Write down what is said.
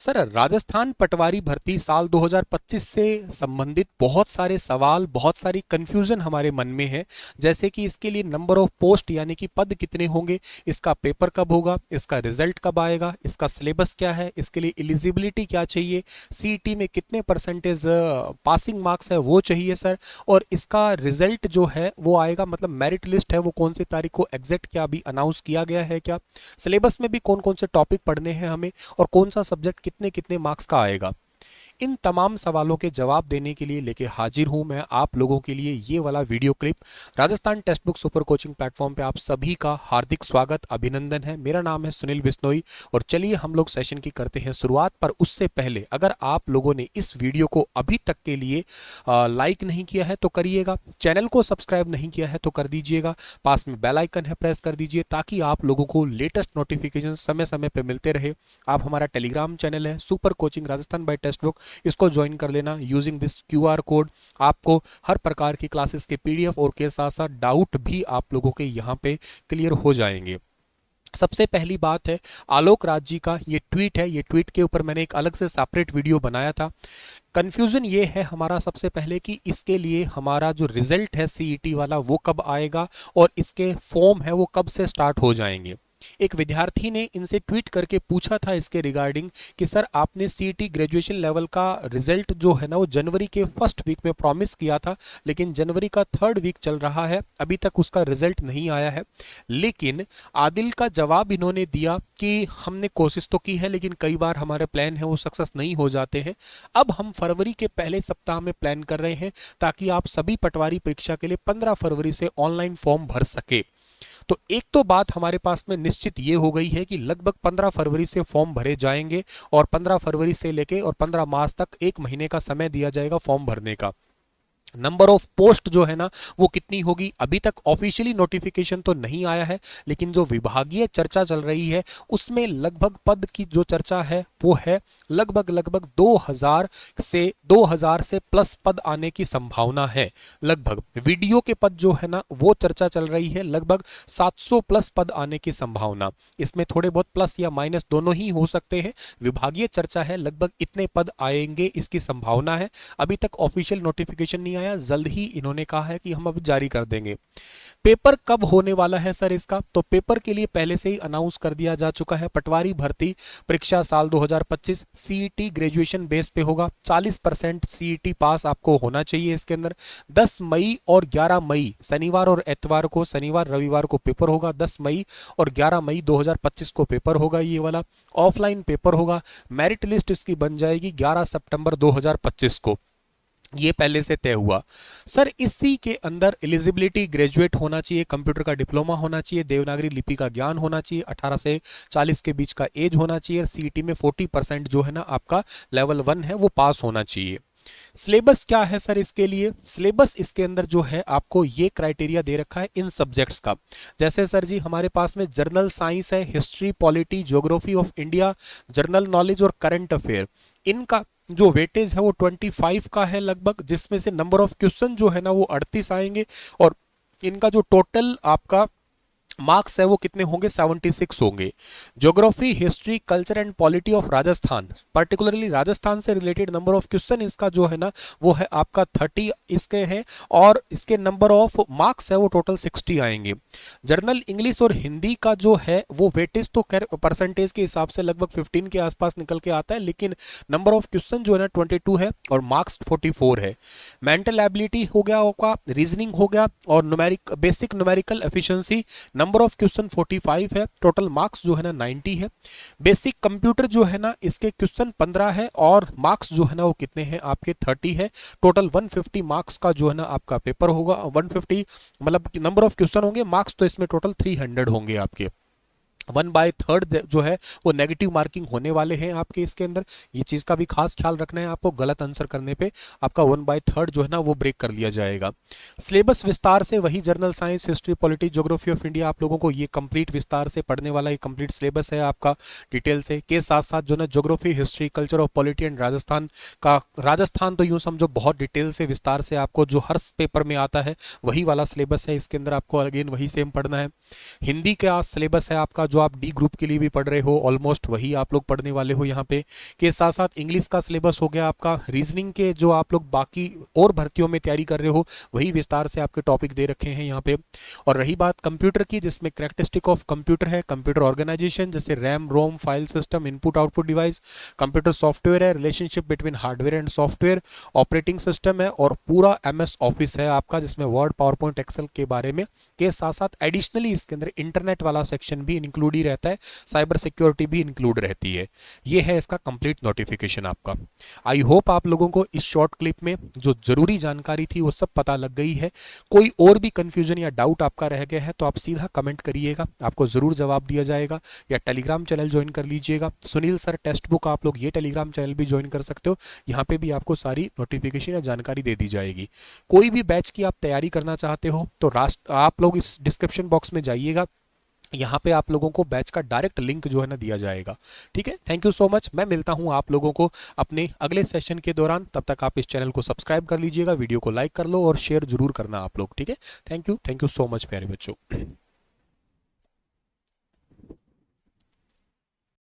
Sir, Rajasthan पटवारी भर्ती साल 2025 से संबंधित बहुत सारे सवाल, बहुत सारी कंफ्यूजन हमारे मन में है। जैसे कि इसके लिए नंबर ऑफ पोस्ट यानी कि पद कितने होंगे, इसका पेपर कब होगा, इसका रिजल्ट कब आएगा, इसका सिलेबस क्या है, इसके लिए एलिजिबिलिटी क्या चाहिए, सीईटी में कितने परसेंटेज पासिंग मार्क्स है वो चाहिए सर, और इसका रिजल्ट जो है वो आएगा, मतलब मेरिट लिस्ट है वो कौन सी तारीख को एग्जैक्ट क्या अभी अनाउंस किया गया है क्या, सिलेबस में भी कौन कौन से टॉपिक पढ़ने हैं हमें, और कौन सा सब्जेक्ट कितने कितने मार्क्स का आएगा। इन तमाम सवालों के जवाब देने के लिए लेके हाजिर हूं मैं आप लोगों के लिए ये वाला video clip. Rajasthan text book super coaching platform पे आप सभी का हार्दिक स्वागत, अभिनंदन है। मेरा नाम है सुनील बिश्नोई और चलिए हम लोग सेशन की करते हैं शुरुआत। पर उससे पहले अगर आप लोगों ने इस वीडियो को अभी तक के लिए लाइक नहीं किया है तो करिएगा, चैनल को सब्सक्राइब नहीं किया है तो कर दीजिएगा, पास में बेल आइकन है प्रेस कर दीजिए ताकि आप लोगों को लेटेस्ट नोटिफिकेशन समय समय पर मिलते रहे। आप हमारा टेलीग्राम चैनल है super coaching Rajasthan by text book, इसको ज्वाइन कर लेना यूजिंग दिस क्यूआर कोड। आपको हर प्रकार की क्लासेस के पीडीएफ और के साथ साथ डाउट भी आप लोगों के यहाँ पे क्लियर हो जाएंगे। सबसे पहली बात है आलोक राज जी का ये ट्वीट है। ये ट्वीट के ऊपर मैंने एक अलग से सेपरेट वीडियो बनाया था। कंफ्यूजन ये है हमारा सबसे पहले कि इसके लिए हमारा जो रिजल्ट है सीईटी वाला वो कब आएगा और इसके फॉर्म है वो कब से स्टार्ट हो जाएंगे। एक विद्यार्थी ने इनसे ट्वीट करके पूछा था इसके रिगार्डिंग कि सर आपने सीईटी ग्रेजुएशन लेवल का रिजल्ट जो है ना वो जनवरी के फर्स्ट वीक में प्रॉमिस किया था, लेकिन जनवरी का थर्ड वीक चल रहा है, अभी तक उसका रिजल्ट नहीं आया है। लेकिन आदिल का जवाब इन्होंने दिया कि हमने कोशिश तो की है लेकिन कई बार हमारे प्लान है वो सक्सेस नहीं हो जाते हैं। अब हम फरवरी के पहले सप्ताह में प्लान कर रहे हैं ताकि आप सभी पटवारी परीक्षा के लिए 15 फरवरी से ऑनलाइन फॉर्म भर सके। तो एक तो बात हमारे पास में निश्चित ये हो गई है कि लगभग 15 फरवरी से फॉर्म भरे जाएंगे और 15 फरवरी से लेके और 15 मार्च तक एक महीने का समय दिया जाएगा फॉर्म भरने का। नंबर ऑफ पोस्ट जो है ना वो कितनी होगी, अभी तक ऑफिशियली नोटिफिकेशन तो नहीं आया है, लेकिन जो विभागीय चर्चा चल रही है उसमें लगभग पद की जो चर्चा है वो है लगभग 2000 से प्लस पद आने की संभावना है। लगभग वीडियो के पद जो है ना वो चर्चा चल रही है, लगभग 700 प्लस पद आने की संभावना। इसमें थोड़े बहुत प्लस या माइनस दोनों ही हो सकते हैं। विभागीय चर्चा है लगभग इतने पद आएंगे इसकी संभावना है। अभी तक ऑफिशियल नोटिफिकेशन नहीं आया, जल्द ही इन्होंने कहा है कि हम अब जारी कर देंगे। पेपर कब होने वाला है सर इसका, तो पेपर के लिए पहले से ही अनाउंस कर दिया जा चुका है। पटवारी भर्ती परीक्षा साल 2025 सीईटी ग्रेजुएशन बेस पे होगा। 40% सीईटी पास आपको होना चाहिए इसके अंदर। 10 मई और 11 मई शनिवार और एतवार को, शनिवार रविवार को पेपर होगा। 10 मई और 11 मई 2025 को पेपर होगा, ये वाला ऑफलाइन पेपर होगा। मेरिट लिस्ट इसकी बन जाएगी 11 सितंबर 2025 को, ये पहले से तय हुआ। सर इसी के अंदर एलिजिबिलिटी ग्रेजुएट होना चाहिए, कंप्यूटर का डिप्लोमा होना चाहिए, देवनागरी लिपि का ज्ञान होना चाहिए, 18 से 40 के बीच का एज होना चाहिए, सीईटी में 40% जो है ना आपका लेवल 1 है वो पास होना चाहिए। सिलेबस क्या है सर इसके लिए, सिलेबस इसके अंदर जो है आपको ये क्राइटेरिया दे रखा है इन सब्जेक्ट्स का। जैसे सर जी हमारे पास में जर्नल साइंस है, history, polity, geography of India, general knowledge और करंट अफेयर, इनका जो वेटेज है वो 25 का है लगभग, जिसमें से नंबर ऑफ क्वेश्चन जो है ना वो 38 आएंगे और इनका जो टोटल आपका मार्क्स है वो कितने होंगे, 76 होंगे। Geography, history, culture and polity of Rajasthan, particularly Rajasthan से रिलेटेड नंबर ऑफ क्वेश्चन इसका जो है ना वो है आपका 30 इसके हैं और इसके नंबर ऑफ मार्क्स है वो टोटल 60 आएंगे। जर्नल इंग्लिश और हिंदी का जो है वो वेटेज तो खैर परसेंटेज के हिसाब से लगभग 15 के आसपास निकल के आता है, लेकिन नंबर ऑफ क्वेश्चन जो है ना 22 है और मार्क्स 44 है। मेंटल एबिलिटी हो गया होगा, रीजनिंग हो गया और numeric, basic numerical efficiency, number of question 45 है, टोटल मार्क्स जो है ना 90 है। बेसिक कंप्यूटर जो है ना इसके क्वेश्चन 15 है और मार्क्स जो है ना वो कितने हैं आपके 30 है। टोटल 150 मार्क्स का जो है ना आपका पेपर होगा। 150 मतलब नंबर ऑफ क्वेश्चन होंगे, मार्क्स तो इसमें टोटल 300 होंगे आपके। 1/3 जो है वो नेगेटिव मार्किंग होने वाले हैं आपके इसके अंदर, ये चीज़ का भी खास ख्याल रखना है आपको। गलत आंसर करने पे आपका 1/3 जो है ना वो ब्रेक कर लिया जाएगा। सिलेबस विस्तार से वही general science, history, polity, geography of India आप लोगों को ये कंप्लीट विस्तार से पढ़ने वाला ये कंप्लीट सिलेबस है आपका डिटेल से, के साथ साथ जो ना geography, history, culture of polity and Rajasthan का, राजस्थान तो यूँ समझो बहुत डिटेल से विस्तार से आपको जो हर पेपर में आता है वही वाला सिलेबस है इसके अंदर, आपको अगेन वही सेम पढ़ना है। हिंदी का सिलेबस है आपका जो जो आप डी ग्रुप के लिए भी पढ़ रहे हो ऑलमोस्ट वही आप लोग पढ़ने वाले हो यहाँ पे। के साथ साथ इंग्लिश का सिलेबस हो गया आपका, रीजनिंग के जो आप लोग बाकी और भर्तियों में तैयारी कर रहे हो वही विस्तार से आपके टॉपिक दे रखे हैं यहाँ पे। और रही बात कंप्यूटर की, जिसमें कैरेक्टरिस्टिक ऑफ कंप्यूटर है, कंप्यूटर ऑर्गेनाइजेशन जैसे RAM ROM file system input output device, computer software है, relationship between hardware and software, operating system है, और पूरा एमएस ऑफिस है आपका जिसमें वर्ड पावर पॉइंट एक्सेल के बारे में। के साथ साथ एडिशनली इसके अंदर इंटरनेट वाला सेक्शन भी इंक्लूड ही रहता है, साइबर सिक्योरिटी भी इंक्लूड रहती है। ये है इसका कंप्लीट नोटिफिकेशन आपका। आई होप आप लोगों को इस शॉर्ट क्लिप में जो जरूरी जानकारी थी वो सब पता लग गई है। कोई और भी कंफ्यूजन या डाउट आपका रह गया है तो आप सीधा कमेंट करिएगा, आपको जरूर जवाब दिया जाएगा। या टेलीग्राम चैनल ज्वाइन कर लीजिएगा, सुनील सर टेक्स्ट बुक, आप लोग ये टेलीग्राम चैनल भी ज्वाइन कर सकते हो। यहाँ पे भी आपको सारी नोटिफिकेशन या जानकारी दे दी जाएगी। कोई भी बैच की आप तैयारी करना चाहते हो तो आप लोग इस डिस्क्रिप्शन बॉक्स में जाइएगा, यहाँ पे आप लोगों को बैच का डायरेक्ट लिंक जो है ना दिया जाएगा। ठीक है, थैंक यू सो मच। मैं मिलता हूँ आप लोगों को अपने अगले सेशन के दौरान। तब तक आप इस चैनल को सब्सक्राइब कर लीजिएगा, वीडियो को लाइक कर लो और शेयर जरूर करना आप लोग। ठीक है, थैंक यू सो मच प्यारे बच्चों।